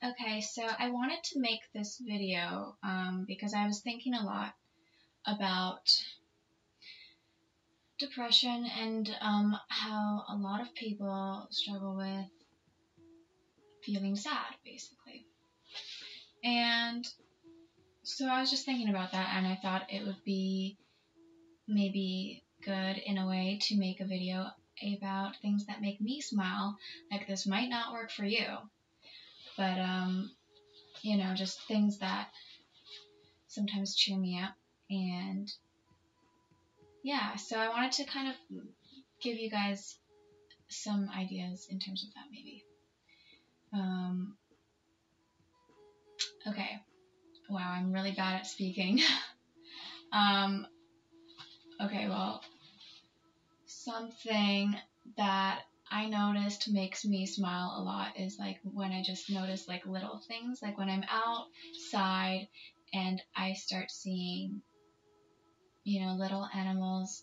Okay, so I wanted to make this video because I was thinking a lot about depression and how a lot of people struggle with feeling sad, basically. And so I was just thinking about that, and I thought it would be maybe good in a way to make a video about things that make me smile. Like, this might not work for you, but you know, just things that sometimes cheer me up. And yeah, so I wanted to kind of give you guys some ideas in terms of that, maybe. Okay. Wow, I'm really bad at speaking. Okay, well, something that I noticed makes me smile a lot is like when I just notice like little things, like when I'm outside and I start seeing, you know, little animals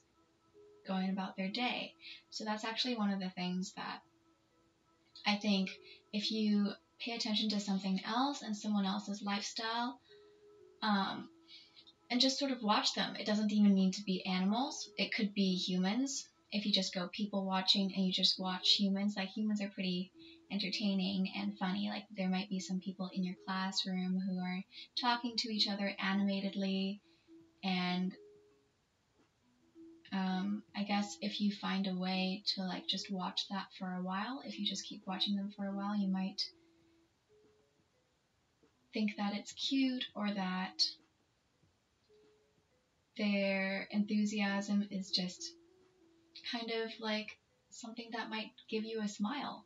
going about their day. So that's actually one of the things that I think if you pay attention to something else and someone else's lifestyle, and just sort of watch them. It doesn't even need to be animals. It could be humans. If you just go people watching and you just watch humans, like humans are pretty entertaining and funny. Like there might be some people in your classroom who are talking to each other animatedly, and I guess if you find a way to like just watch that for a while, if you just keep watching them for a while, you might think that it's cute or that their enthusiasm is just kind of like something that might give you a smile.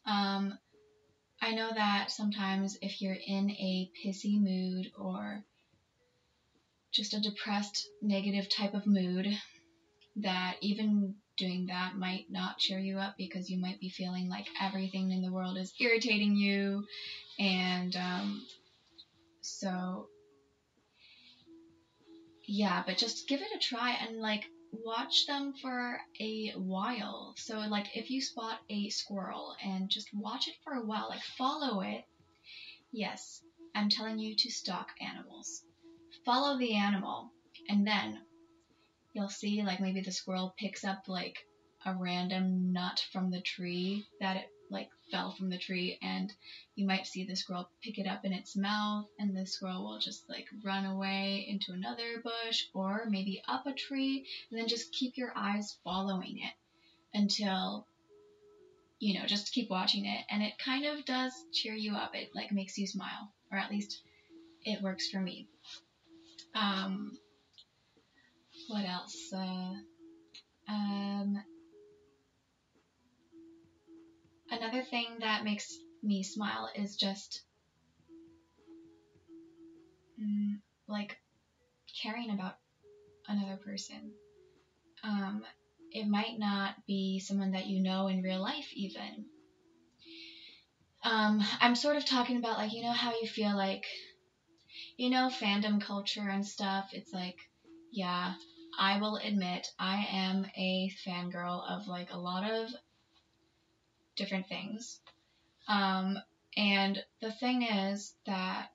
I know that sometimes if you're in a pissy mood or just a depressed, negative type of mood, that even doing that might not cheer you up because you might be feeling like everything in the world is irritating you. And so yeah, but just give it a try and like watch them for a while. So like if you spot a squirrel and just watch it for a while, like follow it. Yes, I'm telling you to stalk animals. Follow the animal, and then you'll see like maybe the squirrel picks up like a random nut from the tree that it like fell from the tree, and you might see the squirrel pick it up in its mouth, and the squirrel will just like run away into another bush or maybe up a tree, and then just keep your eyes following it until, you know, just keep watching it, and it kind of does cheer you up. It like makes you smile, or at least it works for me. What else? Another thing that makes me smile is just like caring about another person. It might not be someone that you know in real life even. I'm sort of talking about like, you know how you feel like, you know, fandom culture and stuff. It's like, yeah, I will admit I am a fangirl of like a lot of different things. And the thing is that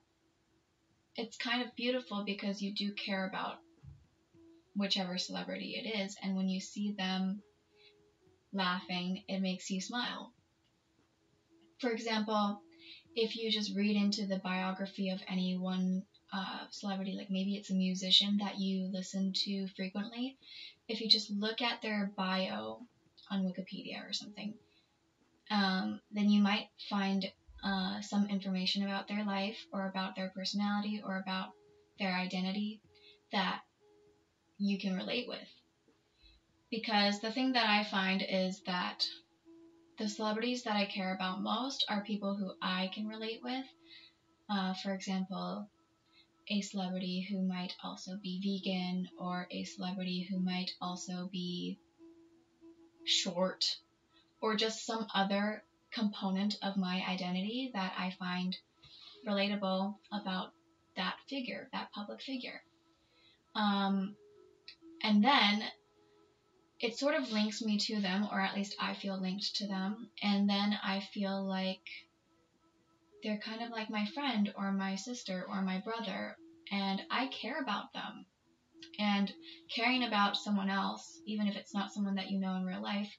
it's kind of beautiful because you do care about whichever celebrity it is, and when you see them laughing, it makes you smile. For example, if you just read into the biography of any one celebrity, like maybe it's a musician that you listen to frequently, if you just look at their bio on Wikipedia or something, then you might find some information about their life or about their personality or about their identity that you can relate with. Because the thing that I find is that the celebrities that I care about most are people who I can relate with. For example, a celebrity who might also be vegan, or a celebrity who might also be short, or just some other component of my identity that I find relatable about that figure, that public figure. And then it sort of links me to them, or at least I feel linked to them, and then I feel like they're kind of like my friend or my sister or my brother, and I care about them. And caring about someone else, even if it's not someone that you know in real life,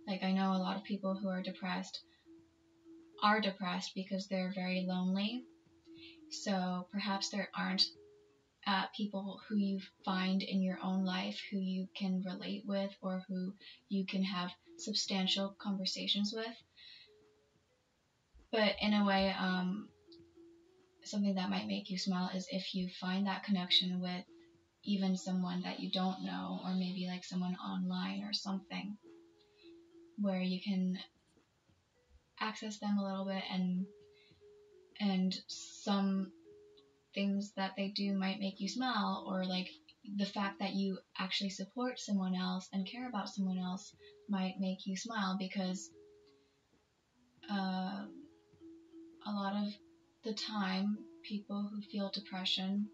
like I know a lot of people who are depressed because they're very lonely. So perhaps there aren't people who you find in your own life who you can relate with or who you can have substantial conversations with. But in a way, something that might make you smile is if you find that connection with even someone that you don't know, or maybe like someone online or something, where you can access them a little bit, and some things that they do might make you smile, or like the fact that you actually support someone else and care about someone else might make you smile, because a lot of the time people who feel depression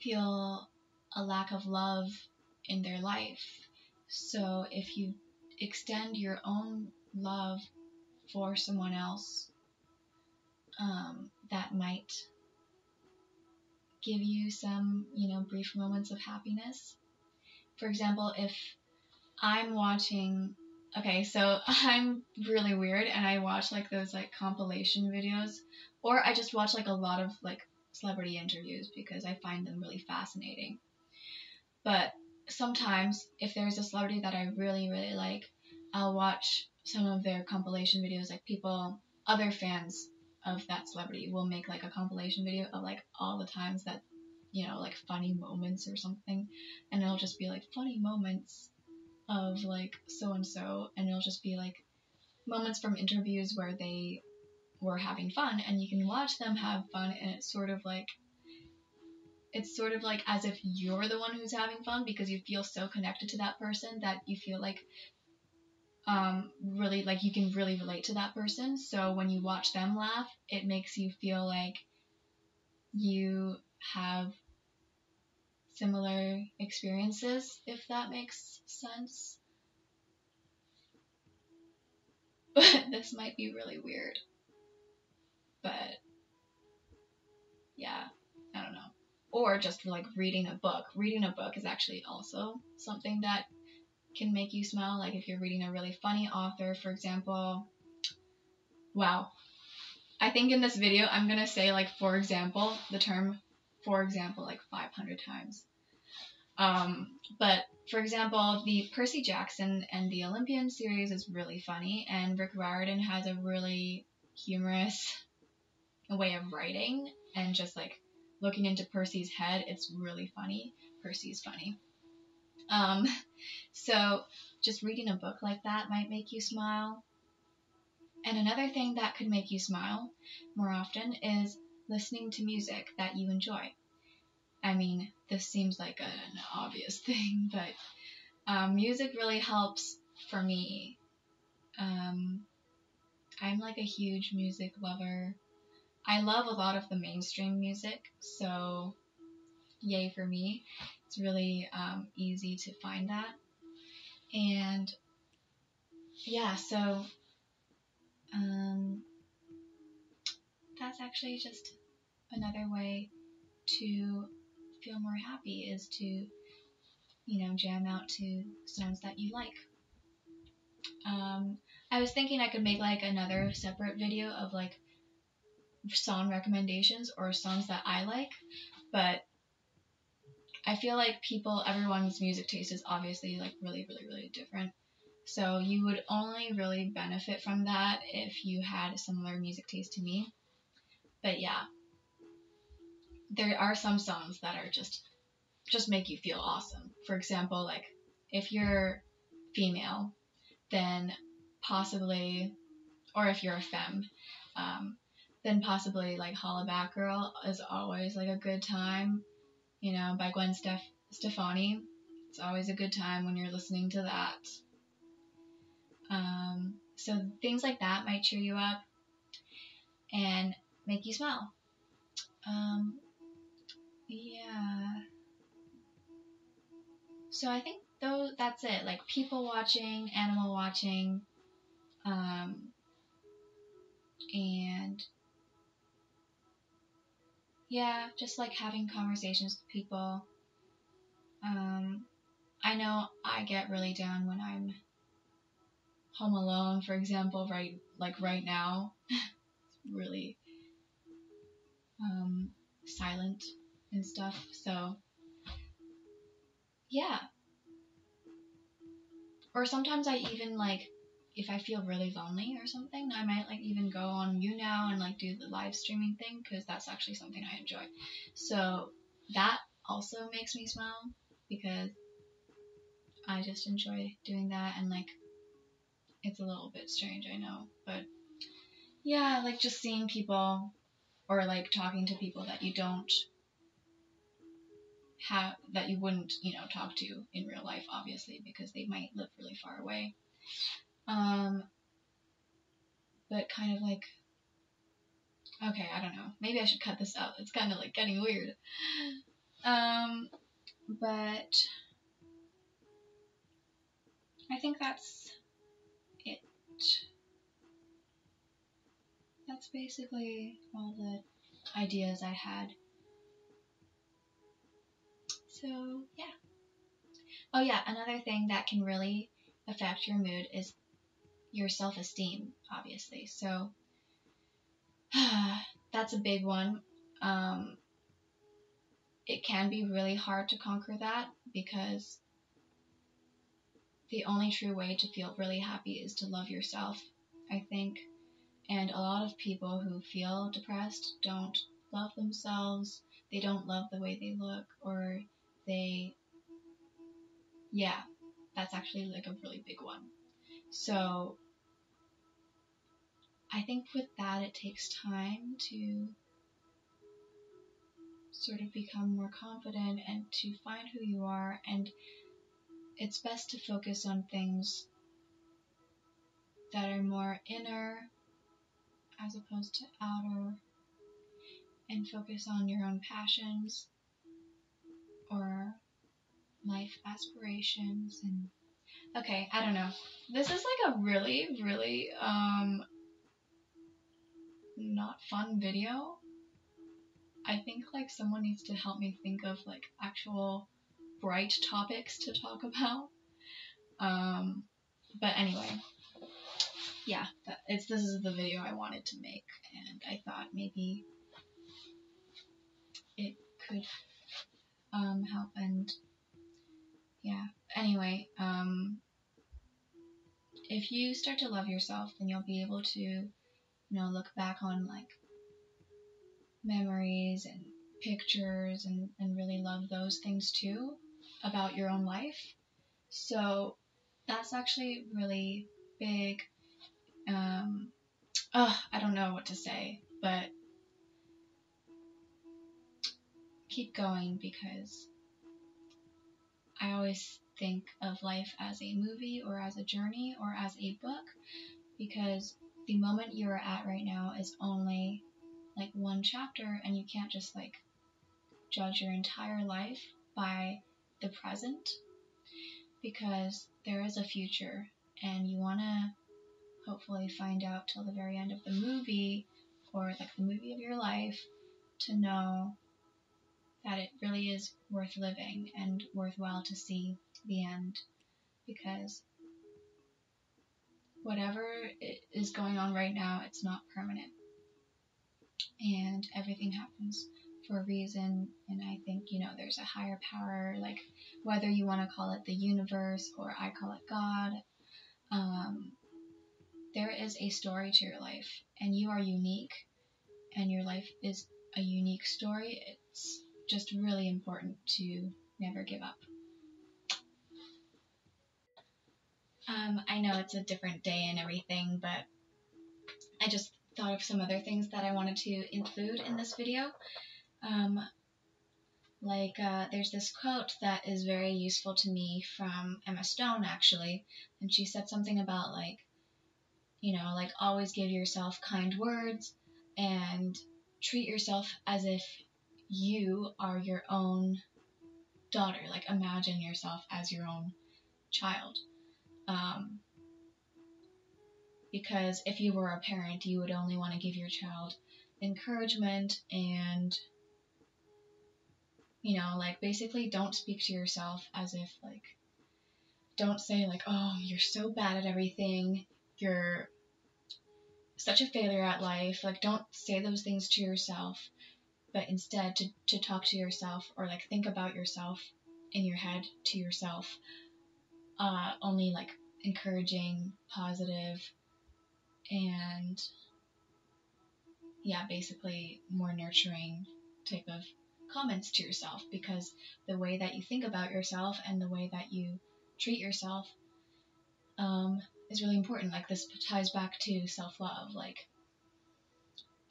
feel a lack of love in their life. So if you extend your own love for someone else, that might give you some, brief moments of happiness. For example, if I'm watching, okay, so I'm really weird and I watch like those like compilation videos, or I just watch like a lot of like celebrity interviews because I find them really fascinating. But sometimes if there's a celebrity that I really, really like, I'll watch some of their compilation videos. Like other fans of that celebrity will make like a compilation video of like all the times that, like funny moments or something. And it'll just be like funny moments of like so and so, and it'll just be like moments from interviews where they were having fun, and you can watch them have fun, and it's sort of like as if you're the one who's having fun, because you feel so connected to that person that you feel like really like you can really relate to that person. So when you watch them laugh, it makes you feel like you have similar experiences, if that makes sense. But this might be really weird. But yeah, I don't know. Or just like reading a book. Reading a book is actually also something that can make you smile. Like if you're reading a really funny author, for example. Wow. I think in this video I'm gonna say like for example, the term for example like 500 times. But for example, the Percy Jackson and the Olympian series is really funny, and Rick Riordan has a really humorous way of writing, and just like looking into Percy's head, it's really funny. Percy's funny. So just reading a book like that might make you smile. And another thing that could make you smile more often is listening to music that you enjoy. I mean, this seems like an obvious thing, but music really helps for me. I'm like a huge music lover. I love a lot of the mainstream music, so yay for me. It's really easy to find that. And yeah, so that's actually just another way to feel more happy, is to, jam out to songs that you like. I was thinking I could make like another separate video of like song recommendations or songs that I like, but I feel like everyone's music taste is obviously like really, really, really different. So you would only really benefit from that if you had a similar music taste to me. But yeah, there are some songs that are just make you feel awesome. For example, like if you're female, then possibly, or if you're a femme, then possibly like Holla Back Girl is always like a good time, by Gwen Stefani. It's always a good time when you're listening to that. So things like that might cheer you up and make you smile. Yeah. So I think that's it. Like people watching, animal watching, And yeah, just like having conversations with people. I know I get really down when I'm home alone, for example, right now. It's really silent and stuff. So yeah. Or sometimes I even like, if I feel really lonely or something, I might like even go on YouNow and like do the live streaming thing, because that's actually something I enjoy. So that also makes me smile, because I just enjoy doing that, and like it's a little bit strange, I know, but yeah, like just seeing people or like talking to people that you don't have, that you wouldn't, talk to in real life, obviously, because they might live really far away. But kind of like, okay, I don't know. Maybe I should cut this out. It's kind of like getting weird. But I think that's it. That's basically all the ideas I had. So, yeah. Oh, yeah, another thing that can really affect your mood is your self-esteem, obviously. So, that's a big one. It can be really hard to conquer that, because the only true way to feel really happy is to love yourself, I think. And a lot of people who feel depressed don't love themselves, they don't love the way they look, or yeah, that's actually like a really big one. So I think with that, it takes time to sort of become more confident and to find who you are, and it's best to focus on things that are more inner as opposed to outer, and focus on your own passions or life aspirations. And okay, I don't know. This is like a really, really not fun video. I think like someone needs to help me think of like actual bright topics to talk about. But anyway, yeah, this is the video I wanted to make, and I thought maybe it could help. And yeah, anyway, if you start to love yourself, then you'll be able to, look back on like memories and pictures, and really love those things too about your own life. So that's actually really big. I don't know what to say, but keep going, because I always think of life as a movie or as a journey or as a book, because the moment you're at right now is only like one chapter, and you can't just like judge your entire life by the present, because there is a future, and you want to hopefully find out till the very end of the movie, or like the movie of your life, to know that it really is worth living and worthwhile to see the end, because whatever is going on right now, it's not permanent, and everything happens for a reason. And I think, there's a higher power, like whether you want to call it the universe or I call it God, there is a story to your life, and you are unique, and your life is a unique story. It's just really important to never give up. I know it's a different day and everything, but I just thought of some other things that I wanted to include in this video. There's this quote that is very useful to me from Emma Stone, actually, and she said something about always give yourself kind words and treat yourself as if you are your own daughter. Like, imagine yourself as your own child. because if you were a parent, you would only want to give your child encouragement and, you know, like, basically don't speak to yourself as if, like, don't say, like, oh, you're so bad at everything, you're such a failure at life. Like, don't say those things to yourself, but instead to talk to yourself, or like think about yourself in your head to yourself, only like encouraging, positive, and yeah, basically more nurturing type of comments to yourself, because the way that you think about yourself and the way that you treat yourself is really important. Like, this ties back to self-love. Like,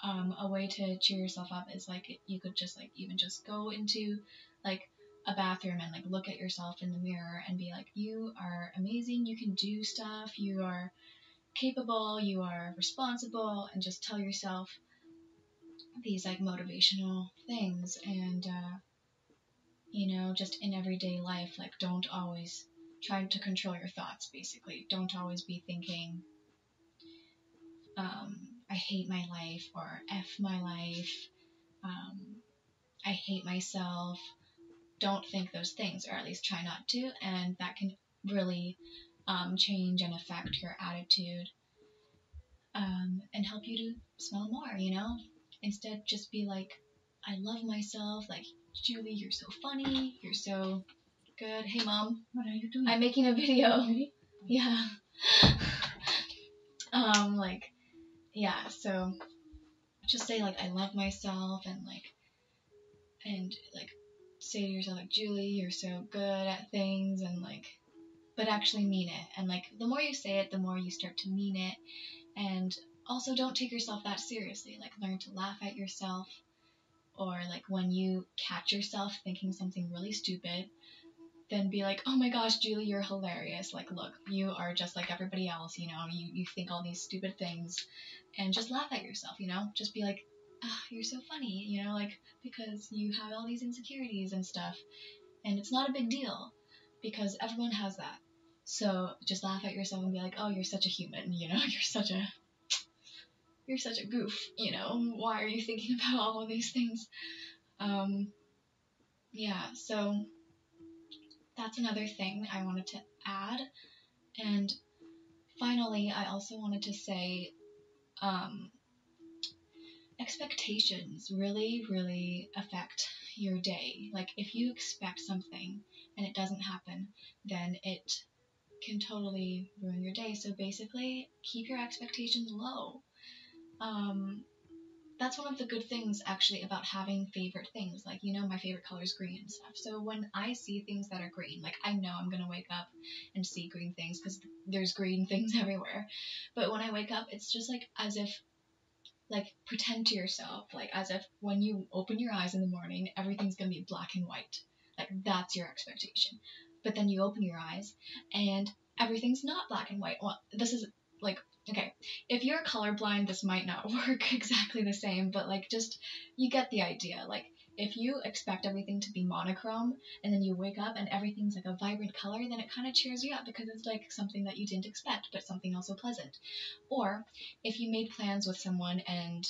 a way to cheer yourself up is like, you could just like even just go into like a bathroom and like look at yourself in the mirror and be like, you are amazing, you can do stuff, you are capable, you are responsible, and just tell yourself these like motivational things. And you know, just in everyday life, like, don't always try to control your thoughts. Basically, don't always be thinking I hate my life, or F my life, I hate myself. Don't think those things, or at least try not to, and that can really change and affect your attitude, and help you to smell more, you know? Instead, just be like, I love myself, like, Julie, you're so funny, you're so good. Hey, Mom. What are you doing? I'm making a video. Really? Yeah. Like, yeah, so just say, like, I love myself, and like say to yourself, like, Julie, you're so good at things, and like, but actually mean it. And like, the more you say it, the more you start to mean it. And also, don't take yourself that seriously. Like, learn to laugh at yourself, or like when you catch yourself thinking something really stupid, then be like, oh my gosh, Julie, you're hilarious. Like, look, you are just like everybody else, you know, you think all these stupid things, and just laugh at yourself, you know, just be like, ah, you're so funny, you know, like, because you have all these insecurities and stuff, and it's not a big deal, because everyone has that. So just laugh at yourself and be like, oh, you're such a human, you know, you're such a goof, you know, why are you thinking about all of these things? Yeah, so that's another thing I wanted to add. And finally, I also wanted to say, expectations really, really affect your day. Like, if you expect something and it doesn't happen, then it can totally ruin your day. So basically, keep your expectations low. That's one of the good things, actually, about having favorite things. Like, you know, my favorite color is green and stuff. So when I see things that are green, like, I know I'm going to wake up and see green things because there's green things everywhere. But when I wake up, it's just like as if, like, pretend to yourself, like, as if when you open your eyes in the morning, everything's going to be black and white. Like, that's your expectation. But then you open your eyes and everything's not black and white. Well, this is, like, okay, if you're colorblind, this might not work exactly the same, but, like, just, you get the idea. Like, if you expect everything to be monochrome and then you wake up and everything's like a vibrant color, then it kind of cheers you up because it's like something that you didn't expect, but something also pleasant. Or if you made plans with someone and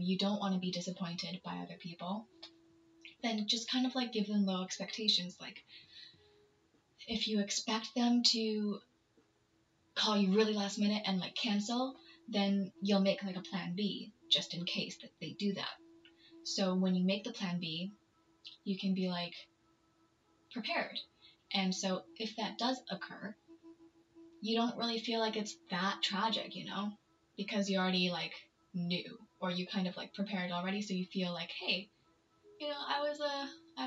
you don't want to be disappointed by other people, then just kind of like give them low expectations. Like, if you expect them to call you really last minute and like cancel, then you'll make like a plan B just in case that they do that. So when you make the plan B, you can be like prepared. And so if that does occur, you don't really feel like it's that tragic, you know, because you already like knew, or you kind of like prepared already, so you feel like, hey, you know, I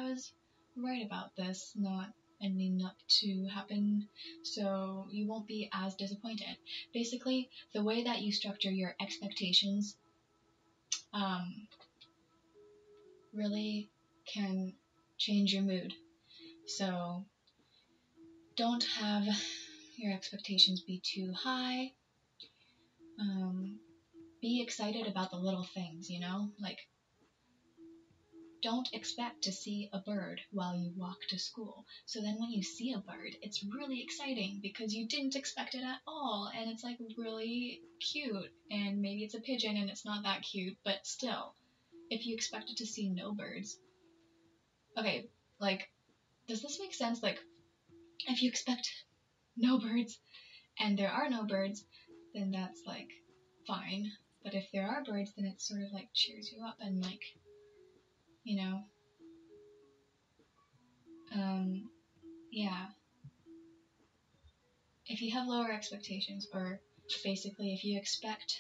was right about this not ending up to happen, so you won't be as disappointed. Basically, the way that you structure your expectations really can change your mood. So don't have your expectations be too high. Be excited about the little things, you know, like, don't expect to see a bird while you walk to school. So then when you see a bird, it's really exciting because you didn't expect it at all, and it's like really cute. And maybe it's a pigeon and it's not that cute, but still, if you expected to see no birds. Okay, like, does this make sense? Like, if you expect no birds and there are no birds, then that's like fine. But if there are birds, then it sort of like cheers you up and like, you know, yeah. If you have lower expectations, or basically if you expect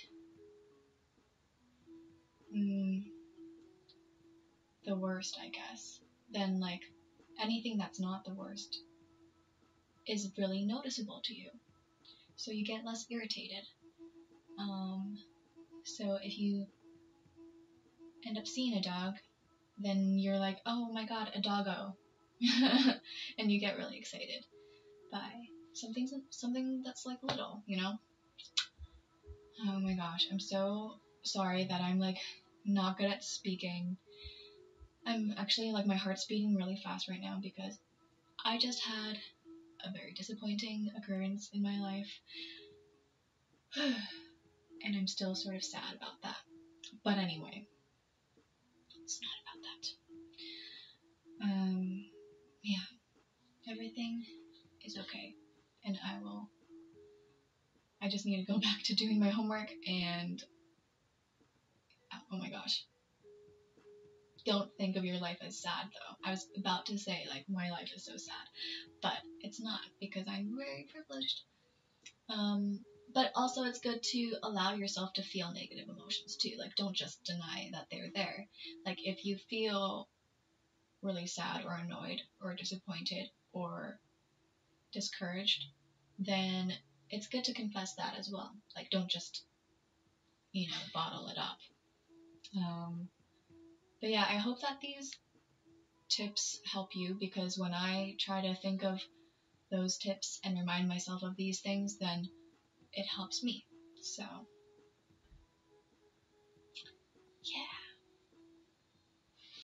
the worst, I guess, then like anything that's not the worst is really noticeable to you. So you get less irritated. So if you end up seeing a dog, then you're like, oh my god, a doggo. And you get really excited by something that's like little, you know? Oh my gosh, I'm so sorry that I'm like not good at speaking. I'm actually like my heart's beating really fast right now because I just had a very disappointing occurrence in my life. And I'm still sort of sad about that. But anyway, it's not about that. Yeah, everything is okay. And I just need to go back to doing my homework and, oh my gosh. Don't think of your life as sad though. I was about to say like my life is so sad, but it's not because I'm very privileged. But also it's good to allow yourself to feel negative emotions too. Like don't just deny that they're there. Like if you feel really sad or annoyed or disappointed or discouraged, then it's good to confess that as well. Like don't just, bottle it up. But yeah, I hope that these tips help you, because when I try to think of those tips and remind myself of these things, then it helps me. So